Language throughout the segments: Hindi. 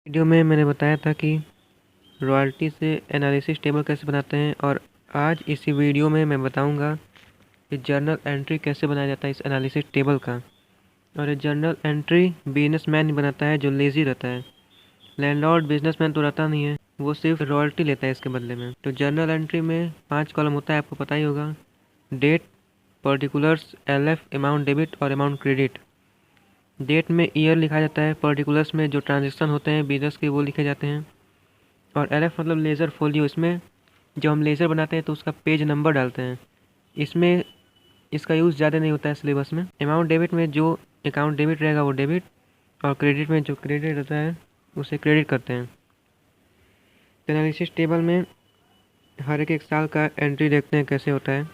वीडियो में मैंने बताया था कि रॉयल्टी से एनालिसिस टेबल कैसे बनाते हैं और आज इसी वीडियो में मैं बताऊंगा कि जर्नल एंट्री कैसे बनाया जाता है इस एनालिसिस टेबल का। और ये जर्नल एंट्री बिजनेसमैन ही बनाता है जो लेज़ी रहता है। लैंडलॉर्ड बिजनेसमैन तो रहता नहीं है, वो सिर्फ रॉयल्टी लेता है इसके बदले में। तो जर्नल एंट्री में 5 कॉलम होता है, आपको पता ही होगा। Date, particulars, LF, amount debit और अमाउंट क्रेडिट। डेट में ईयर लिखा जाता है, पर्टिकुलर्स में जो ट्रांजेक्शन होते हैं बिजनेस के वो लिखे जाते हैं, और LF मतलब लेज़र फोलियो। इसमें जब हम लेज़र बनाते हैं तो उसका पेज नंबर डालते हैं। इसमें इसका यूज़ ज़्यादा नहीं होता है सिलेबस में। अमाउंट डेबिट में जो अकाउंट डेबिट रहेगा वो डेबिट, और क्रेडिट में जो क्रेडिट रहता है उसे क्रेडिट करते हैं। एनालिसिस टेबल में हर एक साल का एंट्री देखते हैं कैसे होता है।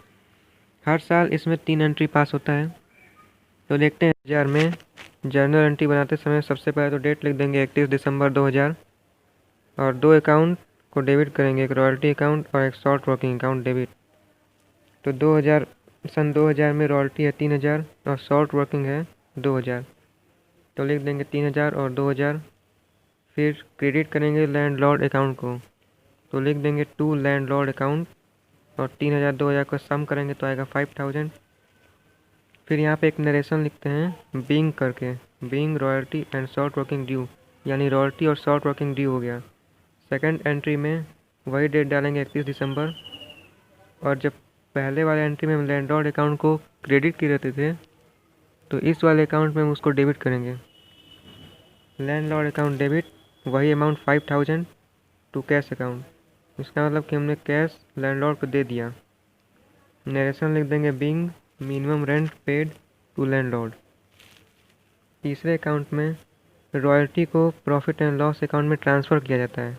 हर साल इसमें 3 एंट्री पास होता है। तो देखते हैं 2000 में जर्नल एंट्री बनाते समय सबसे पहले तो डेट लिख देंगे 31 दिसंबर 2000, और 2 अकाउंट को डेबिट करेंगे, एक रॉयल्टी अकाउंट और एक शॉर्ट वर्किंग अकाउंट डेबिट। तो 2000 सन 2000 में रॉयल्टी है 3000 और शॉर्ट वर्किंग है 2000, तो लिख देंगे 3000 और 2000। फिर क्रेडिट करेंगे लैंडलॉर्ड अकाउंट को, तो लिख देंगे टू लैंडलॉर्ड अकाउंट, और 3000 2000 को सम करेंगे तो आएगा 5000। फिर यहाँ पे एक नरेशन लिखते हैं बीइंग करके, being royalty and short working due, यानी रॉयल्टी और शॉर्ट वर्किंग ड्यू हो गया। सेकंड एंट्री में वही डेट डालेंगे 31 दिसंबर, और जब पहले वाले एंट्री में हम लैंडलॉर्ड अकाउंट को क्रेडिट किए रहते थे तो इस वाले अकाउंट में हम उसको डेबिट करेंगे। लैंडलॉर्ड अकाउंट डेबिट, वही अमाउंट 5000 टू कैश अकाउंट, इसका मतलब कि हमने कैश लैंडलॉर्ड को दे दिया। नरेशन लिख देंगे being minimum rent paid to landlord. तीसरे अकाउंट में रॉयल्टी को प्रॉफिट एंड लॉस अकाउंट में ट्रांसफ़र किया जाता है,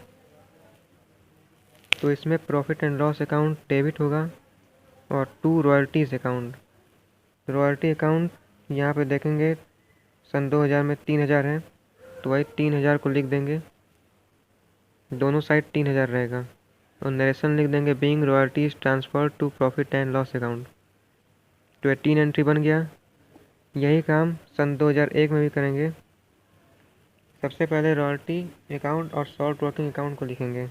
तो इसमें profit and loss account debit होगा और to royalties account. Royalty account यहाँ पे देखेंगे सन 2000 में 3000 है, तो वही 3000 को लिख देंगे, दोनों साइड 3000 रहेगा। और नरेशन लिख देंगे being royalties transfer to profit and loss account. तो 18 एंट्री बन गया। यही काम सन 2001 में भी करेंगे। सबसे पहले रॉयल्टी अकाउंट और शॉर्ट वर्किंग अकाउंट को लिखेंगे,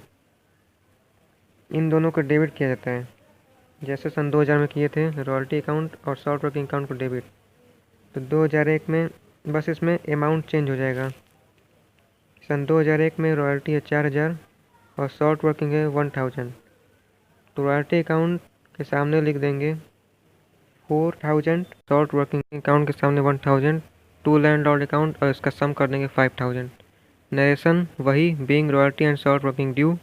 इन दोनों को डेबिट किया जाता है जैसे सन 2000 में किए थे, रॉयल्टी अकाउंट और शॉर्ट वर्किंग अकाउंट को डेबिट। तो 2001 में बस इसमें अमाउंट चेंज हो जाएगा। सन 2001 में रॉयल्टी है 4000 और शॉर्ट वर्किंग है 1000, तो रॉयल्टी अकाउंट के सामने लिख देंगे 4000, शॉर्ट वर्किंग अकाउंट के सामने 1000, टू लैंडलॉर्ड अकाउंट और इसका सम कर देंगे 5000। नरेशन वही being royalty and short working due.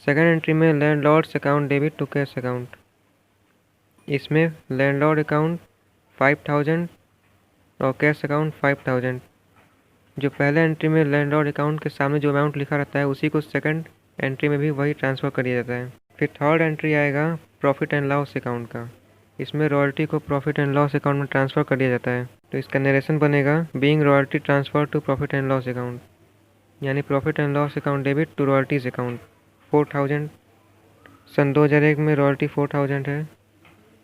Second entry में landlord's account debit to cash account, इसमें लैंडलॉर्ड अकाउंट 5000 और कैश अकाउंट 5000। जो पहले एंट्री में लैंडलॉर्ड अकाउंट के सामने जो अमाउंट लिखा रहता है उसी को सेकंड एंट्री में भी वही ट्रांसफ़र कर दिया जाता है। फिर थर्ड एंट्री आएगा प्रॉफिट एंड लॉस अकाउंट का, इसमें रॉयल्टी को प्रॉफिट एंड लॉस अकाउंट में ट्रांसफ़र कर दिया जाता है। तो इसका नरेशन बनेगा being royalty transfer to profit and loss account, यानी profit and loss account debit to royalties account 4000। सन 2001 में रॉयल्टी 4000 है,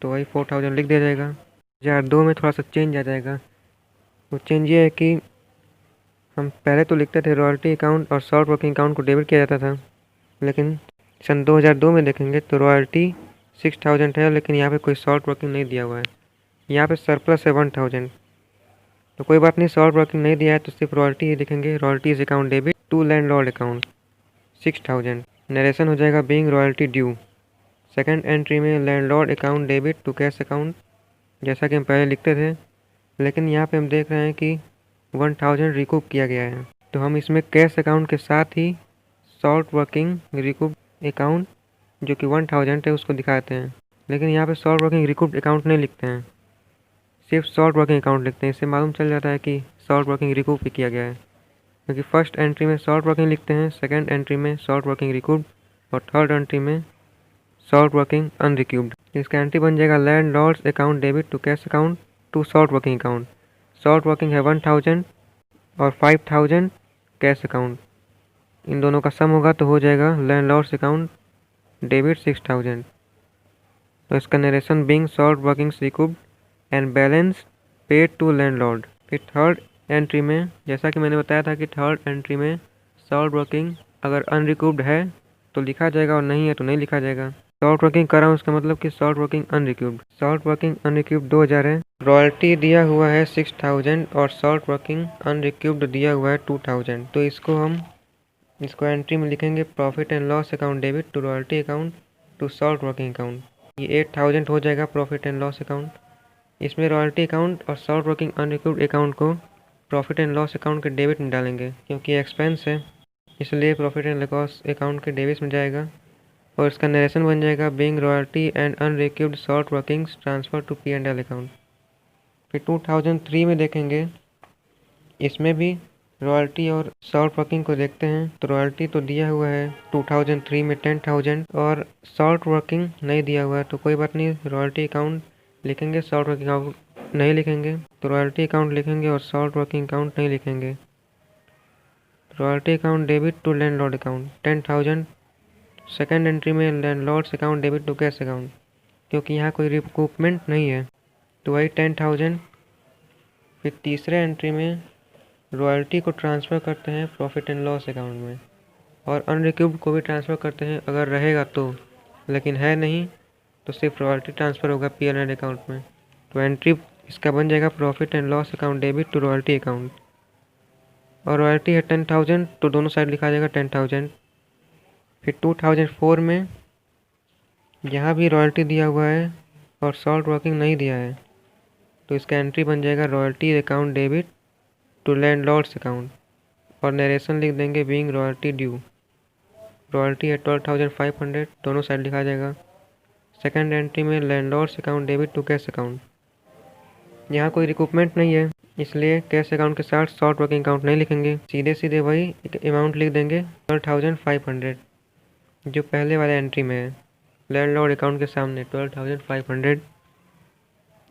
तो वही 4000 लिख दिया जाएगा। 2002 में थोड़ा सा चेंज आ जाएगा। वो चेंज ये है कि हम पहले तो लिखते थे रॉयल्टी अकाउंट और शॉर्ट वर्किंग अकाउंट को डेबिट किया जाता था, लेकिन सन 2002 में देखेंगे तो रॉयल्टी 6000 है, लेकिन यहाँ पे कोई शॉर्ट वर्किंग नहीं दिया हुआ है, यहाँ पे सरप्लस है 1000। तो कोई बात नहीं, शॉर्ट वर्किंग नहीं दिया है तो सिर्फ रॉयल्टी ही लिखेंगे, royalties account debit to landlord account 6000। Narration हो जाएगा being royalty due. Second entry में landlord account debit to cash account, जैसा कि हम पहले लिखते थे, लेकिन यहाँ पे हम देख रहे हैं कि 1000 रिकूप किया गया है, तो हम इसमें कैश अकाउंट के साथ ही शॉर्ट वर्किंग रिकूप अकाउंट जो कि 1000 है उसको दिखाते हैं। लेकिन यहाँ पे शॉर्ट वर्किंग रिकूप अकाउंट नहीं लिखते हैं, सिर्फ शॉर्ट वर्किंग अकाउंट लिखते हैं। इससे मालूम चल जाता है कि शॉर्ट वर्किंग रिकूप भी किया गया है, क्योंकि फर्स्ट एंट्री में शॉर्ट वर्किंग लिखते हैं, सेकेंड एंट्री में शॉर्ट वर्किंग रिकूप और थर्ड एंट्री में शॉर्ट वर्किंग अनरिक्यूब्ड। इसका एंट्री बन जाएगा landlord's account debit to cash account to short working account. Short working है 1000 और 5000 कैश अकाउंट, इन दोनों का सम होगा तो हो जाएगा लैंडलॉर्ड्स अकाउंट डेबिट 6000। तो इसका narration being short working recouped and balance paid to landlord. फिर थर्ड एंट्री में, जैसा कि मैंने बताया था कि थर्ड एंट्री में सॉल्ट वर्किंग अगर अनरिकूव्ड है तो लिखा जाएगा और नहीं है तो नहीं लिखा जाएगा। सॉल्ट वर्किंग कर रहा हूँ उसका मतलब कि salt working unrecouped. Salt working unrecouped 2000 है, रॉयल्टी दिया हुआ है 6000 और सॉल्ट वर्किंग अनरिक्यूब्ड दिया हुआ है 2000। तो इसको एंट्री में लिखेंगे profit and loss account debit to royalty account to short working account. ये 8000 हो जाएगा प्रॉफिट एंड लॉस अकाउंट। इसमें रॉयल्टी अकाउंट और सॉल्ट वर्किंग अनरिक्यूब्ड अकाउंट को प्रॉफिट एंड लॉस अकाउंट के डेबिट में डालेंगे, क्योंकि एक्सपेंस है इसलिए प्रॉफिट एंड लॉस अकाउंट के डेबिट में जाएगा। और इसका नरेशन बन जाएगा being royalty and unrecouped short workings transfer to P&L account. फिर 2003 में देखेंगे, इसमें भी रॉयल्टी और सॉल्ट वर्किंग को देखते हैं। तो रॉयल्टी तो दिया हुआ है 2003 में 10,000 और सॉल्ट वर्किंग नहीं दिया हुआ है, तो कोई बात नहीं, रॉयल्टी अकाउंट लिखेंगे, सॉल्ट वर्किंग अकाउंट नहीं लिखेंगे। तो रॉयल्टी अकाउंट लिखेंगे और सॉल्ट वर्किंग अकाउंट नहीं लिखेंगे। Royalty account debit to landlord account 10,000। Second entry में landlord's account debit to cash account, क्योंकि यहाँ कोई रिकूपमेंट नहीं है तो वही 10,000। फिर तीसरे एंट्री में रॉयल्टी को ट्रांसफ़र करते हैं प्रॉफिट एंड लॉस अकाउंट में और अनरिक्यूब्ड को भी ट्रांसफ़र करते हैं अगर रहेगा तो, लेकिन है नहीं तो सिर्फ रॉयल्टी ट्रांसफ़र होगा P&L अकाउंट में। तो एंट्री इसका बन जाएगा profit and loss account debit to royalty account. और रॉयल्टी है 10,000 तो दोनों साइड लिखा जाएगा 10,000। फिर 2004 में यहाँ भी रॉयल्टी दिया हुआ है और सॉल्ट वर्किंग नहीं दिया है, तो इसका एंट्री बन जाएगा royalty account debit to landlord's account और नरेशन लिख देंगे बीइंग रॉयल्टी ड्यू। रॉयल्टी है 12,500, दोनों साइड लिखा जाएगा। सेकंड एंट्री में landlord's account debit to cash account, यहाँ कोई रिकूपमेंट नहीं है इसलिए कैश अकाउंट के साथ सॉल्ट वर्किंग अकाउंट नहीं लिखेंगे, सीधे वही अमाउंट लिख देंगे 12,500 जो पहले वाले एंट्री में है, लैंडलॉर्ड अकाउंट के सामने 12,500।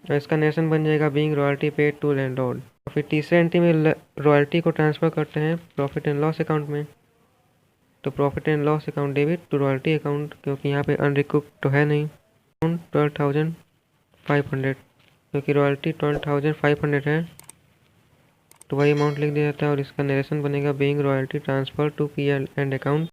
और इसका नरेशन बन जाएगा being royalty paid to landlord. फिर तीसरे एंट्री में रॉयल्टी को ट्रांसफ़र करते हैं प्रॉफिट एंड लॉस अकाउंट में, तो profit and loss account debit to royalty account, क्योंकि यहाँ पे अनरिकूप्ड तो है नहीं, 12,500, क्योंकि रॉयल्टी 12,500 है तो वही अमाउंट लिख दिया जाता है। और इसका नरेशन बनेगा being royalty transfer to P&L account